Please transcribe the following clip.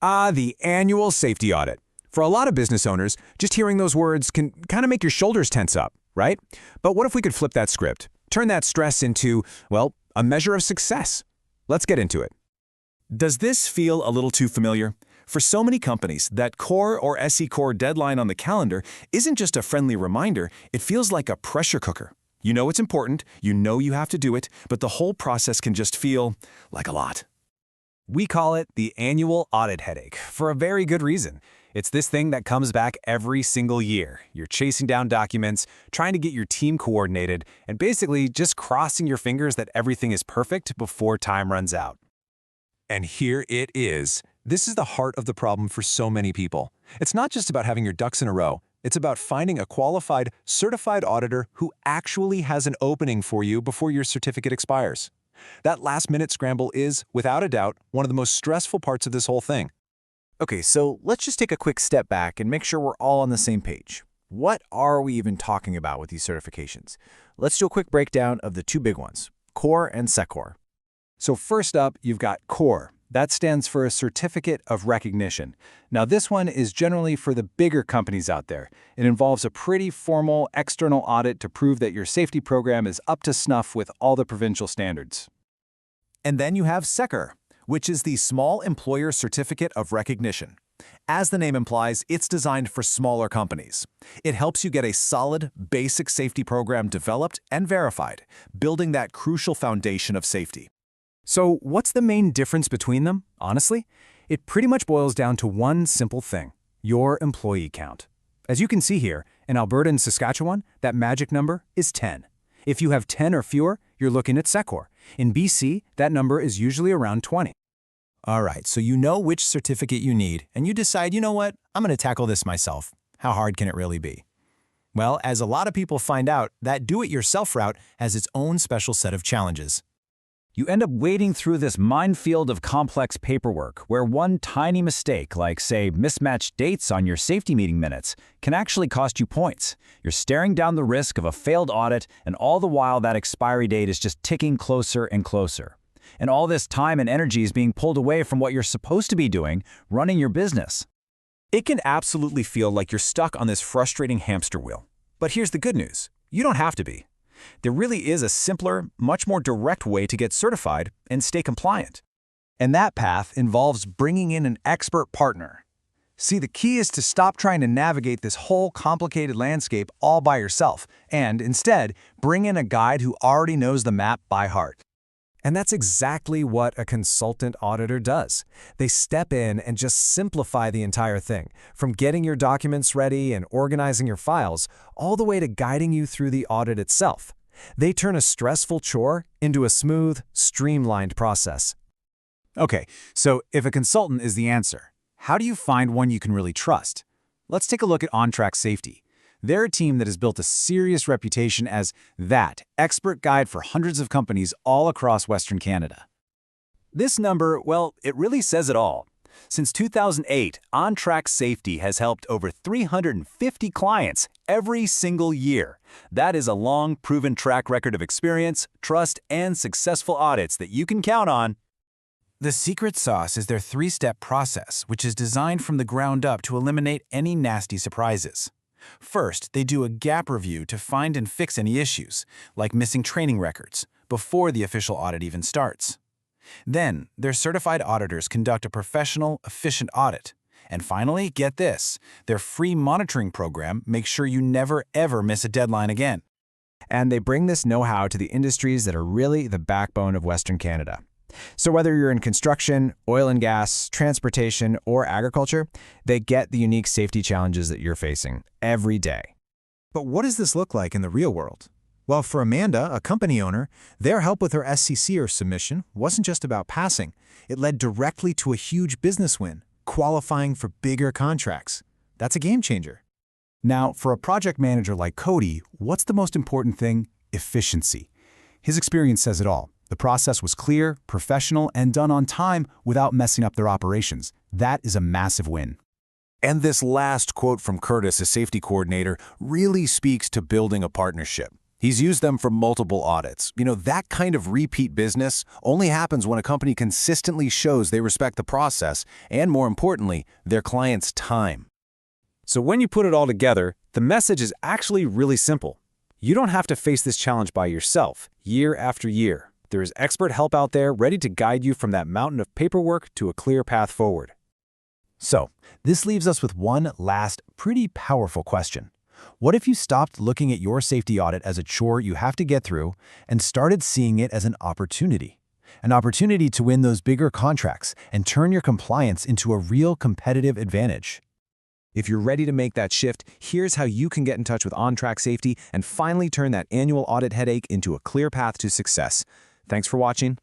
The annual safety audit. For a lot of business owners, just hearing those words can kind of make your shoulders tense up, right? But what if we could flip that script? Turn that stress into, well, a measure of success. Let's get into it. Does this feel a little too familiar? For so many companies, that COR or SECOR deadline on the calendar isn't just a friendly reminder, it feels like a pressure cooker. You know it's important, you know you have to do it, but the whole process can just feel like a lot. We call it the annual audit headache for a very good reason. It's this thing that comes back every single year. You're chasing down documents, trying to get your team coordinated, and basically just crossing your fingers that everything is perfect before time runs out. And here it is. This is the heart of the problem for so many people. It's not just about having your ducks in a row. It's about finding a qualified, certified auditor who actually has an opening for you before your certificate expires. That last-minute scramble is, without a doubt, one of the most stressful parts of this whole thing. Okay, so let's just take a quick step back and make sure we're all on the same page. What are we even talking about with these certifications? Let's do a quick breakdown of the two big ones, COR and SECOR. So first up, you've got COR. That stands for a Certificate of Recognition. Now this one is generally for the bigger companies out there. It involves a pretty formal external audit to prove that your safety program is up to snuff with all the provincial standards. And then you have SECOR, which is the Small Employer Certificate of Recognition. As the name implies, it's designed for smaller companies. It helps you get a solid, basic safety program developed and verified, building that crucial foundation of safety. So what's the main difference between them? Honestly, it pretty much boils down to one simple thing: your employee count. As you can see here, in Alberta and Saskatchewan, that magic number is 10. If you have 10 or fewer, you're looking at SECOR. In BC, that number is usually around 20. All right, so you know which certificate you need, and you decide, you know what, I'm going to tackle this myself. How hard can it really be? Well, as a lot of people find out, that do-it-yourself route has its own special set of challenges. You end up wading through this minefield of complex paperwork where one tiny mistake, like, say, mismatched dates on your safety meeting minutes, can actually cost you points. You're staring down the risk of a failed audit, and all the while that expiry date is just ticking closer and closer. And all this time and energy is being pulled away from what you're supposed to be doing, running your business. It can absolutely feel like you're stuck on this frustrating hamster wheel. But here's the good news: you don't have to be. There really is a simpler, much more direct way to get certified and stay compliant. And that path involves bringing in an expert partner. See, the key is to stop trying to navigate this whole complicated landscape all by yourself, and instead, bring in a guide who already knows the map by heart. And that's exactly what a consultant auditor does. They step in and just simplify the entire thing, from getting your documents ready and organizing your files, all the way to guiding you through the audit itself. They turn a stressful chore into a smooth, streamlined process. Okay, so if a consultant is the answer, how do you find one you can really trust? Let's take a look at On-Track Safety. They're a team that has built a serious reputation as that expert guide for hundreds of companies all across Western Canada. This number, well, it really says it all. Since 2008, On-Track Safety has helped over 350 clients every single year. That is a long, proven track record of experience, trust, and successful audits that you can count on. The secret sauce is their three-step process, which is designed from the ground up to eliminate any nasty surprises. First, they do a gap review to find and fix any issues, like missing training records, before the official audit even starts. Then, their certified auditors conduct a professional, efficient audit. And finally, get this, their free monitoring program makes sure you never ever miss a deadline again. And they bring this know-how to the industries that are really the backbone of Western Canada. So whether you're in construction, oil and gas, transportation, or agriculture, they get the unique safety challenges that you're facing every day. But what does this look like in the real world? Well, for Amanda, a company owner, their help with her SCCR submission wasn't just about passing. It led directly to a huge business win, qualifying for bigger contracts. That's a game changer. Now, for a project manager like Cody, what's the most important thing? Efficiency. His experience says it all. The process was clear, professional, and done on time without messing up their operations. That is a massive win. And this last quote from Curtis, a safety coordinator, really speaks to building a partnership. He's used them for multiple audits. That kind of repeat business only happens when a company consistently shows they respect the process and, more importantly, their clients' time. So when you put it all together, the message is actually really simple. You don't have to face this challenge by yourself, year after year. There is expert help out there ready to guide you from that mountain of paperwork to a clear path forward. So, this leaves us with one last, pretty powerful question. What if you stopped looking at your safety audit as a chore you have to get through and started seeing it as an opportunity? An opportunity to win those bigger contracts and turn your compliance into a real competitive advantage. If you're ready to make that shift, here's how you can get in touch with On-Track Safety and finally turn that annual audit headache into a clear path to success. Thanks for watching.